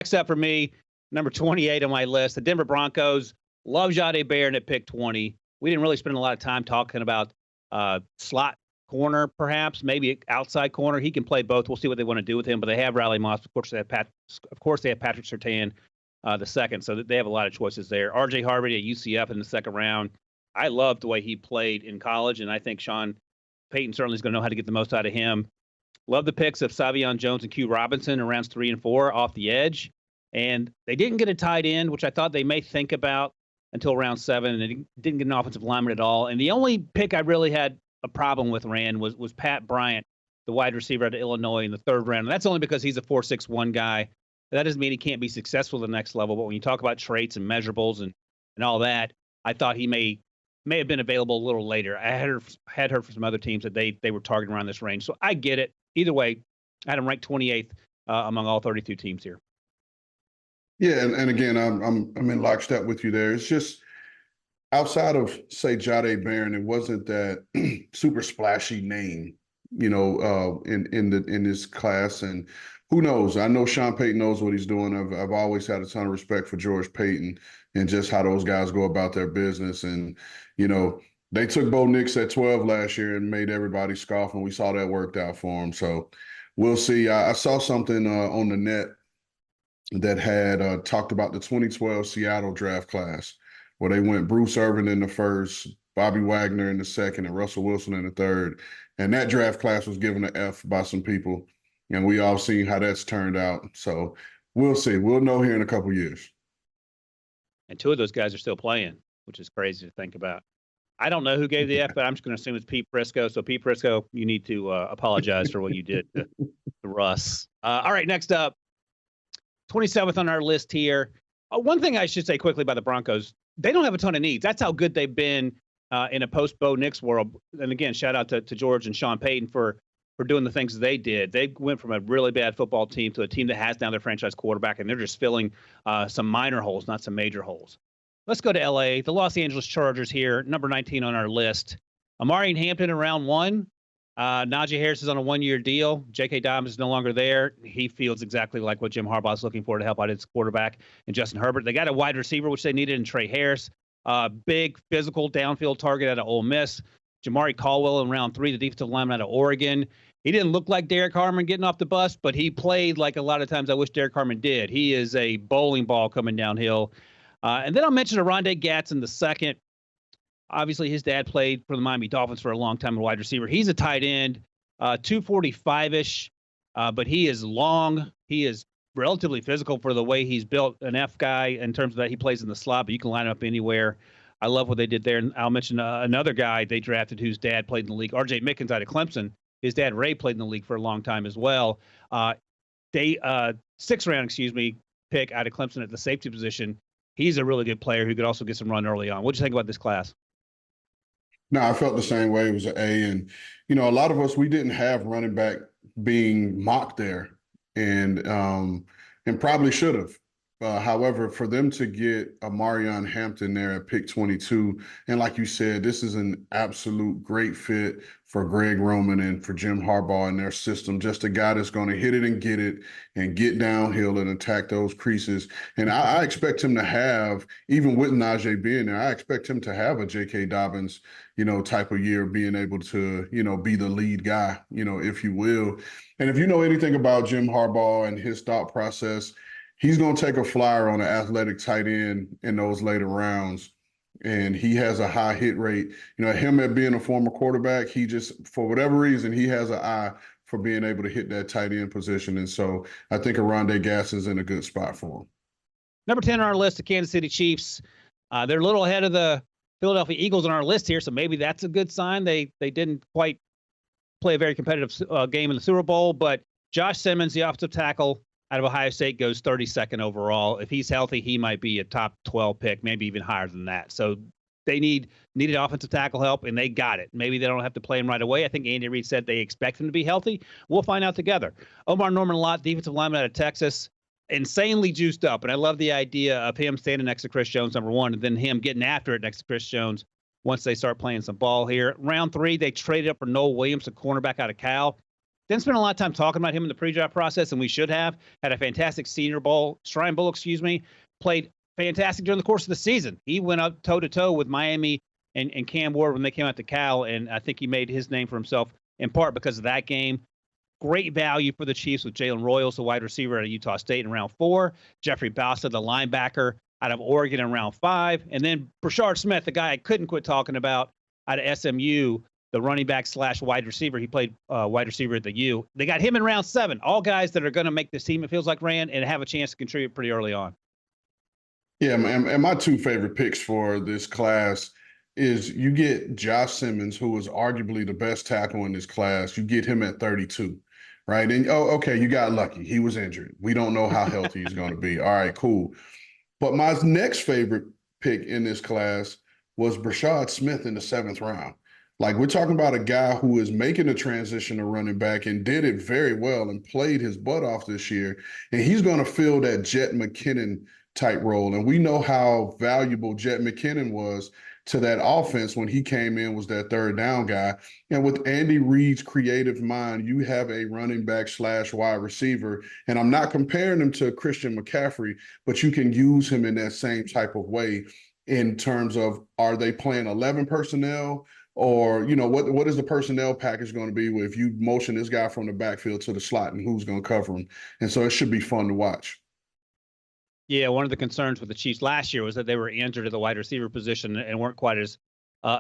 Next up for me, number 28 on my list, the Denver Broncos. Love Jahdae Barron at pick 20. We didn't really spend a lot of time talking about slot corner, perhaps, maybe outside corner. He can play both. We'll see what they want to do with him. But they have Riley Moss. Of course, they have Patrick Surtain the second. So they have a lot of choices there. R.J. Harvey at UCF in the second round. I loved the way he played in college, and I think Sean Payton certainly is going to know how to get the most out of him. Love the picks of Savion Jones and Q Robinson in rounds 3 and 4 off the edge. And they didn't get a tight end, which I thought they may think about until round 7, and they didn't get an offensive lineman at all. And the only pick I really had a problem with, Rand, was Pat Bryant, the wide receiver out of Illinois in the 3rd round. And that's only because he's a 4.61 guy. That doesn't mean he can't be successful at the next level. But when you talk about traits and measurables and all that, I thought he may have been available a little later. I had heard from some other teams that they were targeting around this range. So I get it. Either way, I had him ranked 28th among all 32 teams here. Yeah, and again, I'm in lockstep with you there. It's just outside of, say, Jahdae Barron, it wasn't that super splashy name, in this class. And who knows? I know Sean Payton knows what he's doing. I've always had a ton of respect for George Payton and just how those guys go about their business. And they took Bo Nix at 12 last year and made everybody scoff, and we saw that worked out for him. So we'll see. I saw something on the net that had talked about the 2012 Seattle draft class, where they went Bruce Irvin in the first, Bobby Wagner in the second, and Russell Wilson in the third. And that draft class was given an F by some people, and we all seen how that's turned out. So we'll see. We'll know here in a couple years. And 2 of those guys are still playing, which is crazy to think about. I don't know who gave the F, but I'm just going to assume it's Pete Prisco. So, Pete Prisco, you need to apologize for what you did to Russ. All right, next up, 27th on our list here. One thing I should say quickly about the Broncos, they don't have a ton of needs. That's how good they've been in a post-Bo Nix world. And again, shout out to George and Sean Payton for doing the things they did. They went from a really bad football team to a team that has now their franchise quarterback, and they're just filling some minor holes, not some major holes. Let's go to L.A. The Los Angeles Chargers here, number 19 on our list. Amari Hampton in round 1. Najee Harris is on a 1-year deal. J.K. Dobbins is no longer there. He feels exactly like what Jim Harbaugh is looking for to help out his quarterback and Justin Herbert. They got a wide receiver, which they needed in Trey Harris. Big, physical, downfield target out of Ole Miss. Jamari Caldwell in round 3, the defensive lineman out of Oregon. He didn't look like Derek Harmon getting off the bus, but he played like a lot of times I wish Derek Harmon did. He is a bowling ball coming downhill. And then I'll mention Oronde Gadsden the second. Obviously, his dad played for the Miami Dolphins for a long time, a wide receiver. He's a tight end, 245-ish, but he is long. He is relatively physical for the way he's built, an F guy in terms of that he plays in the slot, but you can line him up anywhere. I love what they did there. And I'll mention another guy they drafted whose dad played in the league, R.J. Mickens out of Clemson. His dad, Ray, played in the league for a long time as well. 6th round, pick out of Clemson at the safety position. He's a really good player who could also get some run early on. What do you think about this class? No, I felt the same way. It was an A. And, a lot of us, we didn't have running back being mocked there and probably should have. However, for them to get Amarion Hampton there at pick 22, and like you said, this is an absolute great fit for Greg Roman and for Jim Harbaugh and their system, just a guy that's going to hit it and get downhill and attack those creases. And I expect him to have, even with Najee being there, I expect him to have a J.K. Dobbins, type of year, being able to, be the lead guy, if you will. And if you know anything about Jim Harbaugh and his thought process, he's going to take a flyer on an athletic tight end in those later rounds. And he has a high hit rate. Him at being a former quarterback, he just, for whatever reason, he has an eye for being able to hit that tight end position. And so I think Oronde Gadsden's in a good spot for him. Number 10 on our list, the Kansas City Chiefs. They're a little ahead of the Philadelphia Eagles on our list here, so maybe that's a good sign. They didn't quite play a very competitive game in the Super Bowl, but Josh Simmons, the offensive tackle out of Ohio State, goes 32nd overall. If he's healthy, he might be a top 12 pick, maybe even higher than that. So they needed offensive tackle help, and they got it. Maybe they don't have to play him right away. I think Andy Reid said they expect him to be healthy. We'll find out together. Omar Norman-Lott, defensive lineman out of Texas, insanely juiced up, and I love the idea of him standing next to Chris Jones, number 1, and then him getting after it next to Chris Jones once they start playing some ball here. Round 3, they traded up for Noel Williams, a cornerback out of Cal. Didn't spend a lot of time talking about him in the pre-draft process, and we should have. Had a fantastic Shrine Bowl, played fantastic during the course of the season. He went up toe-to-toe with Miami and Cam Ward when they came out to Cal, and I think he made his name for himself in part because of that game. Great value for the Chiefs with Jalen Royals, the wide receiver out of Utah State in round 4, Jeffrey Bassa, the linebacker out of Oregon in round 5, and then Brashard Smith, the guy I couldn't quit talking about out of SMU, the running back / wide receiver. He played wide receiver at the U. They got him in round 7. All guys that are going to make this team, it feels like, Rand, and have a chance to contribute pretty early on. Yeah, and my 2 favorite picks for this class is you get Josh Simmons, who is arguably the best tackle in this class. You get him at 32, right? And, okay, you got lucky. He was injured. We don't know how healthy he's going to be. All right, cool. But my next favorite pick in this class was Brashard Smith in the 7th round. Like, we're talking about a guy who is making a transition to running back and did it very well and played his butt off this year. And he's going to fill that Jet McKinnon type role. And we know how valuable Jet McKinnon was to that offense when he came in, was that 3rd down guy. And with Andy Reid's creative mind, you have a running back / wide receiver. And I'm not comparing him to Christian McCaffrey, but you can use him in that same type of way in terms of, are they playing 11 personnel? Or, what is the personnel package going to be if you motion this guy from the backfield to the slot and who's going to cover him? And so it should be fun to watch. Yeah, one of the concerns with the Chiefs last year was that they were injured at the wide receiver position and weren't quite as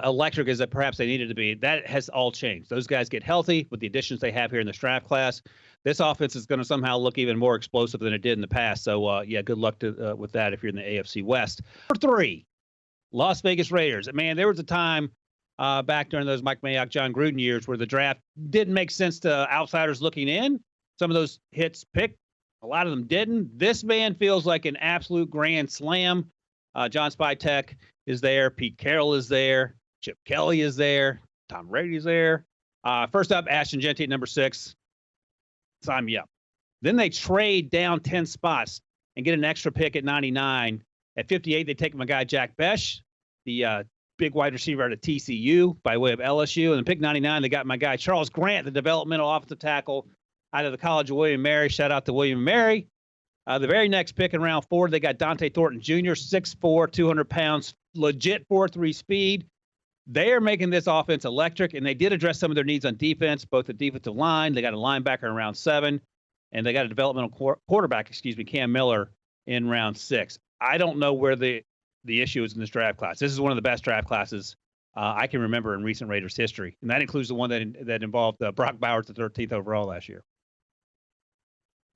electric as that perhaps they needed to be. That has all changed. Those guys get healthy with the additions they have here in this draft class. This offense is going to somehow look even more explosive than it did in the past. So, good luck with that if you're in the AFC West. Number 3, Las Vegas Raiders. Man, there was a time back during those Mike Mayock, John Gruden years where the draft didn't make sense to outsiders looking in. Some of those hits picked, a lot of them didn't. This man feels like an absolute grand slam. John Spytek is there. Pete Carroll is there. Chip Kelly is there. Tom Brady's there. First up, Ashton Jeanty at number 6. Sign me up. Then they trade down 10 spots and get an extra pick at 99. At 58, they take my guy Jack Besh, the big wide receiver out of TCU by way of LSU. And then pick 99, they got my guy Charles Grant, the developmental offensive tackle out of the College of William & Mary. Shout out to William & Mary. The very next pick in round 4, they got Dante Thornton Jr., 6'4", 200 pounds, legit 4.3 speed. They are making this offense electric, and they did address some of their needs on defense, both the defensive line. They got a linebacker in round 7, and they got a developmental quarterback, Cam Miller, in round 6. I don't know where the issue is in this draft class. This is one of the best draft classes I can remember in recent Raiders history, and that includes the one that involved Brock Bowers, the 13th overall last year.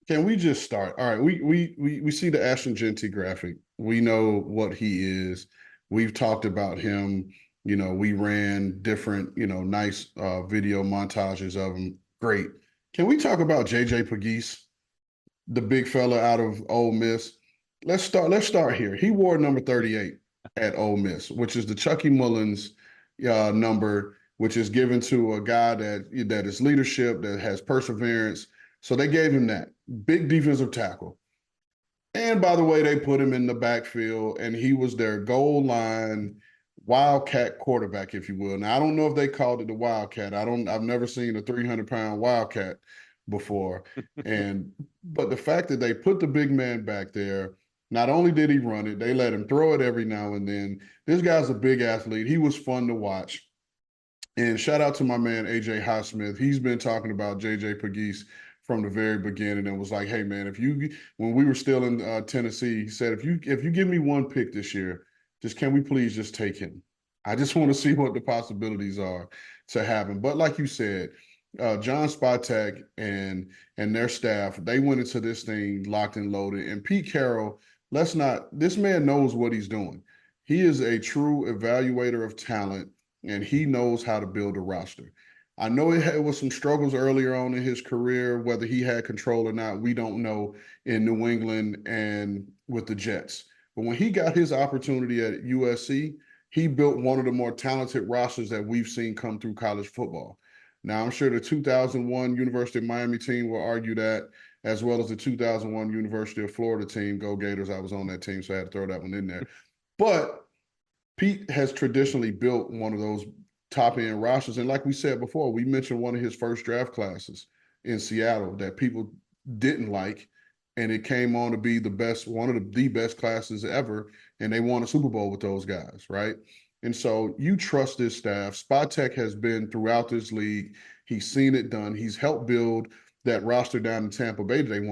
Can we just start? All right, we see the Ashton Jeanty graphic. We know what he is. We've talked about him. We ran different, nice video montages of him. Great. Can we talk about J.J. Pegues, the big fella out of Ole Miss? Let's start here. He wore number 38 at Ole Miss, which is the Chucky Mullins number, which is given to a guy that is leadership, that has perseverance. So they gave him that. Big defensive tackle. And by the way, they put him in the backfield, and he was their goal line wildcat quarterback, if you will. Now, I don't know if they called it the wildcat. I've never seen a 300-pound wildcat before. But the fact that they put the big man back there, not only did he run it, they let him throw it every now and then. This guy's a big athlete. He was fun to watch. And shout out to my man, A.J. Highsmith. He's been talking about J.J. Pegues from the very beginning and was like, hey, man, when we were still in Tennessee, he said, if you give me one pick this year, can we please just take him? I just want to see what the possibilities are to have him. But like you said, John Spytek and their staff, they went into this thing locked and loaded. And Pete Carroll, this man knows what he's doing. He is a true evaluator of talent, and he knows how to build a roster. I know it was some struggles earlier on in his career, whether he had control or not, we don't know, in New England and with the Jets. But when he got his opportunity at USC, he built one of the more talented rosters that we've seen come through college football. Now, I'm sure the 2001 University of Miami team will argue that, as well as the 2001 University of Florida team, Go Gators. I was on that team, so I had to throw that one in there. But Pete has traditionally built one of those top-end rosters. And like we said before, we mentioned one of his first draft classes. in Seattle that people didn't like, and it came on to be one of the best classes ever, and they won a Super Bowl with those guys, right? And so you trust this staff. Spatek has been throughout this league. He's seen it done. He's helped build that roster down in Tampa Bay that they won